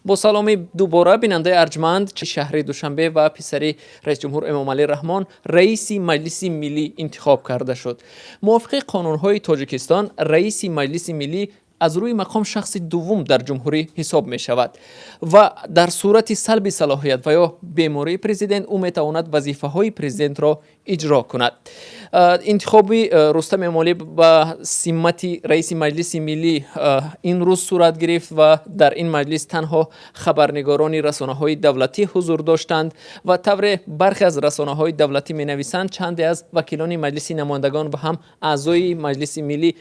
با سلامی دوباره بیننده ارجمند شهر دوشنبه و پسری رئیس جمهور امامعلی رحمان رئیس مجلس ملی انتخاب کرده شد. موافق قانون‌های تاجیکستان رئیس مجلس ملی از روی مقام شخص دوم در جمهوری حساب می شود و در صورت سلب صلاحیت و یا بیماری پرزیدنت او می تواند وظیفه های پرزیدنت را اجرا کند. انتخاب رستم امامعلی به سمت رئیس مجلس ملی این روز صورت گرفت و در این مجلس تنها خبرنگاران رسانه‌های دولتی حضور داشتند و طور برخی از رسانه‌های دولتی می‌نویسند چند از وکیلان مجلس نمایندگان و هم اعضای مجلس ملی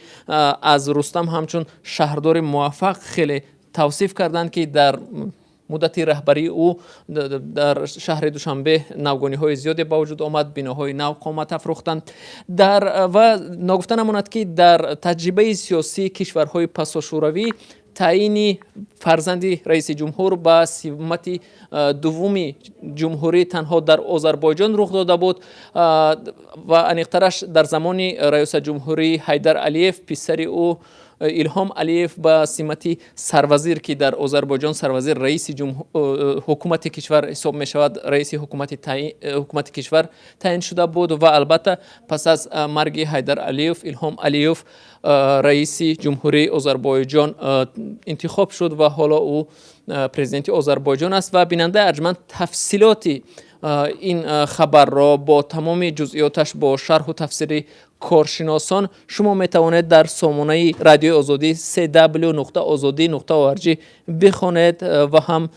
از رستم همچون شهردار موفق خیلی توصیف کردند که در مدت رهبری او در شهر دوشنبه نوگانی های زیادی با وجود آمد، بناهای نو قامت افروختند و نگفته نماند که در تجربه سیاسی کشورهای پساشوروی تعیین فرزند رئیس جمهور به سمت دومی جمهوری تنها در آذربایجان رخ داده بود و انیقترش در زمان رئیس جمهوری حیدر علیف پسر او ایلهام علیف به سمت سروزیر که در آذربایجان سروزیر رئیس حکومت کشور حساب می شود رئیس حکومت کشور تعیین شده بود و البته پس از مرگ حیدر علیف ایلهام علیف رئیس جمهوری آذربایجان انتخاب شد و حالا او پرزیدنت آذربایجان است و بیننده ارجمند تفصیلات این خبر را با تمام جزئیاتش با شرح و تفسیر کارشناسان شما می توانید در سامانه رادیو آزادی www.azadi.org بخوانید و هم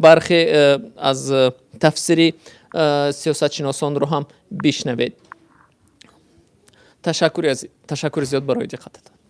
برخی از تفسیر سیاستشناسان رو هم بشنوید. تشکر زیاد برای دقتتان.